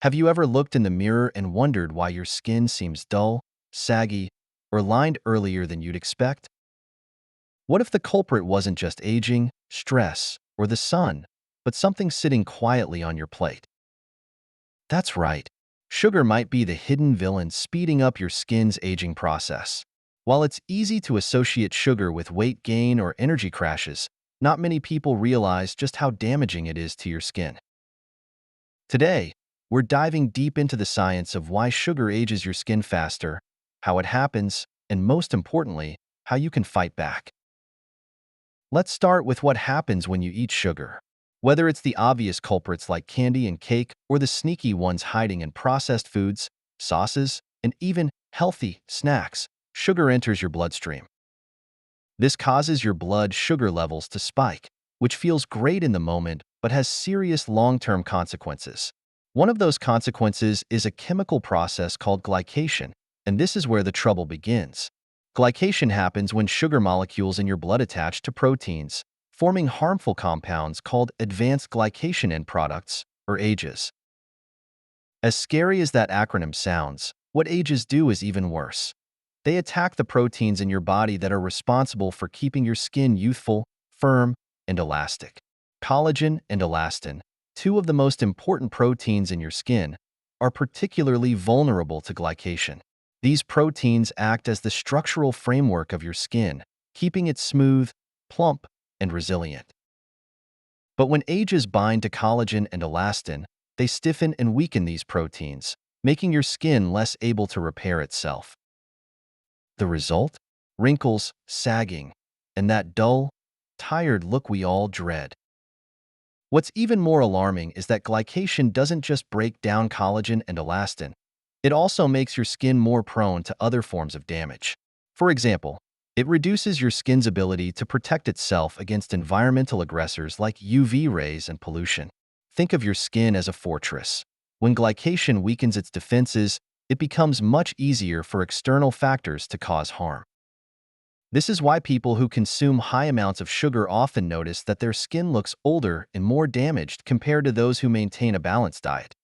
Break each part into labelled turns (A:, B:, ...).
A: Have you ever looked in the mirror and wondered why your skin seems dull, saggy, or lined earlier than you'd expect? What if the culprit wasn't just aging, stress, or the sun, but something sitting quietly on your plate? That's right. Sugar might be the hidden villain speeding up your skin's aging process. While it's easy to associate sugar with weight gain or energy crashes, not many people realize just how damaging it is to your skin. Today, we're diving deep into the science of why sugar ages your skin faster, how it happens, and most importantly, how you can fight back. Let's start with what happens when you eat sugar. Whether it's the obvious culprits like candy and cake or the sneaky ones hiding in processed foods, sauces, and even healthy snacks, sugar enters your bloodstream. This causes your blood sugar levels to spike, which feels great in the moment but has serious long-term consequences. One of those consequences is a chemical process called glycation, and this is where the trouble begins. Glycation happens when sugar molecules in your blood attach to proteins, forming harmful compounds called advanced glycation end products, or AGEs. As scary as that acronym sounds, what AGEs do is even worse. They attack the proteins in your body that are responsible for keeping your skin youthful, firm, and elastic. Collagen and elastin, two of the most important proteins in your skin, are particularly vulnerable to glycation. These proteins act as the structural framework of your skin, keeping it smooth, plump, and resilient. But when AGEs bind to collagen and elastin, they stiffen and weaken these proteins, making your skin less able to repair itself. The result? Wrinkles, sagging, and that dull, tired look we all dread. What's even more alarming is that glycation doesn't just break down collagen and elastin. It also makes your skin more prone to other forms of damage. For example, it reduces your skin's ability to protect itself against environmental aggressors like UV rays and pollution. Think of your skin as a fortress. When glycation weakens its defenses, it becomes much easier for external factors to cause harm. This is why people who consume high amounts of sugar often notice that their skin looks older and more damaged compared to those who maintain a balanced diet.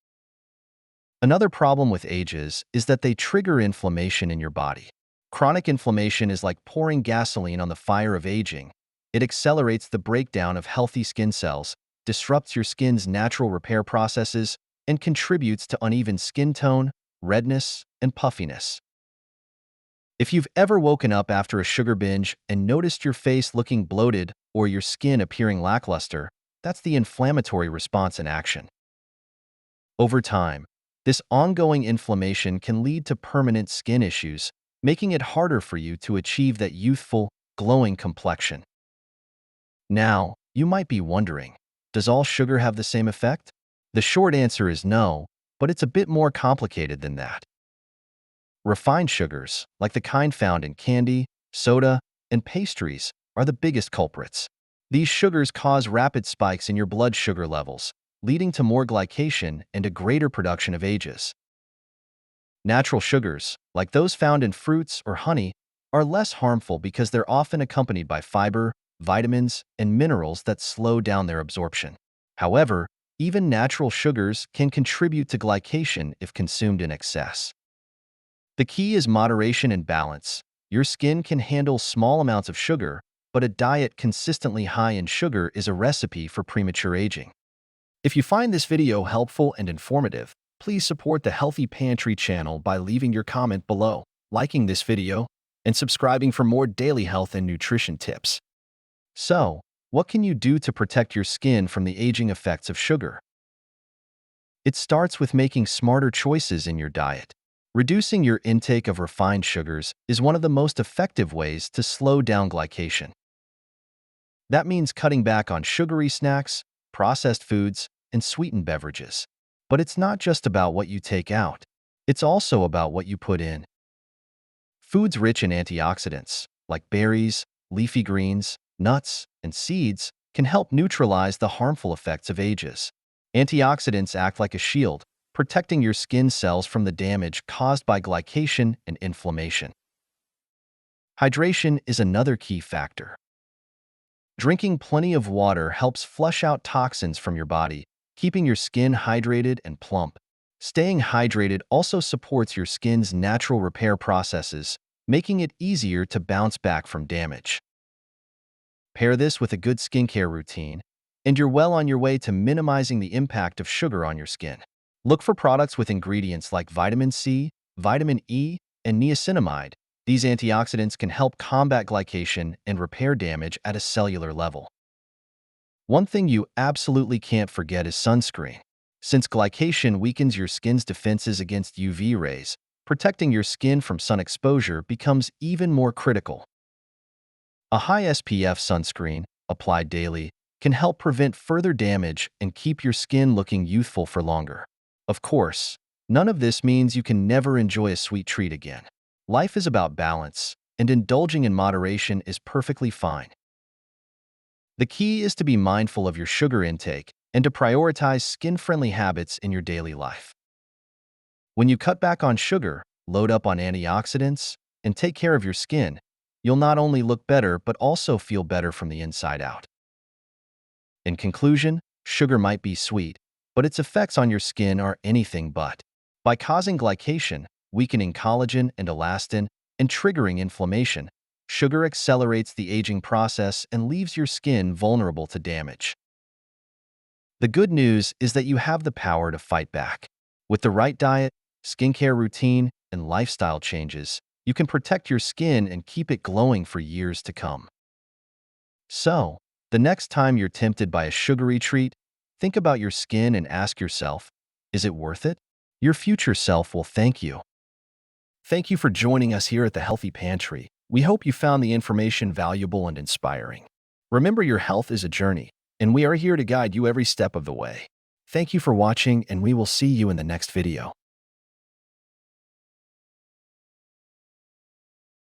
A: Another problem with AGEs is that they trigger inflammation in your body. Chronic inflammation is like pouring gasoline on the fire of aging. It accelerates the breakdown of healthy skin cells, disrupts your skin's natural repair processes, and contributes to uneven skin tone, redness, and puffiness. If you've ever woken up after a sugar binge and noticed your face looking bloated or your skin appearing lackluster, that's the inflammatory response in action. Over time, this ongoing inflammation can lead to permanent skin issues, making it harder for you to achieve that youthful, glowing complexion. Now, you might be wondering, does all sugar have the same effect? The short answer is no, but it's a bit more complicated than that. Refined sugars, like the kind found in candy, soda, and pastries, are the biggest culprits. These sugars cause rapid spikes in your blood sugar levels, leading to more glycation and a greater production of AGEs. Natural sugars, like those found in fruits or honey, are less harmful because they're often accompanied by fiber, vitamins, and minerals that slow down their absorption. However, even natural sugars can contribute to glycation if consumed in excess. The key is moderation and balance. Your skin can handle small amounts of sugar, but a diet consistently high in sugar is a recipe for premature aging. If you find this video helpful and informative, please support the Healthy Pantry channel by leaving your comment below, liking this video, and subscribing for more daily health and nutrition tips. So, what can you do to protect your skin from the aging effects of sugar? It starts with making smarter choices in your diet. Reducing your intake of refined sugars is one of the most effective ways to slow down glycation. That means cutting back on sugary snacks, processed foods, and sweetened beverages. But it's not just about what you take out. It's also about what you put in. Foods rich in antioxidants, like berries, leafy greens, nuts, and seeds, can help neutralize the harmful effects of AGEs. Antioxidants act like a shield, protecting your skin cells from the damage caused by glycation and inflammation. Hydration is another key factor. Drinking plenty of water helps flush out toxins from your body, keeping your skin hydrated and plump. Staying hydrated also supports your skin's natural repair processes, making it easier to bounce back from damage. Pair this with a good skincare routine, and you're well on your way to minimizing the impact of sugar on your skin. Look for products with ingredients like vitamin C, vitamin E, and niacinamide. These antioxidants can help combat glycation and repair damage at a cellular level. One thing you absolutely can't forget is sunscreen. Since glycation weakens your skin's defenses against UV rays, protecting your skin from sun exposure becomes even more critical. A high SPF sunscreen, applied daily, can help prevent further damage and keep your skin looking youthful for longer. Of course, none of this means you can never enjoy a sweet treat again. Life is about balance, and indulging in moderation is perfectly fine. The key is to be mindful of your sugar intake and to prioritize skin-friendly habits in your daily life. When you cut back on sugar, load up on antioxidants, and take care of your skin, you'll not only look better but also feel better from the inside out. In conclusion, sugar might be sweet, but its effects on your skin are anything but. By causing glycation, weakening collagen and elastin, and triggering inflammation, sugar accelerates the aging process and leaves your skin vulnerable to damage. The good news is that you have the power to fight back. With the right diet, skincare routine, and lifestyle changes, you can protect your skin and keep it glowing for years to come. So, the next time you're tempted by a sugary treat, think about your skin and ask yourself, is it worth it? Your future self will thank you. Thank you for joining us here at the Healthy Pantry. We hope you found the information valuable and inspiring. Remember, your health is a journey, and we are here to guide you every step of the way. Thank you for watching, and we will see you in the next video.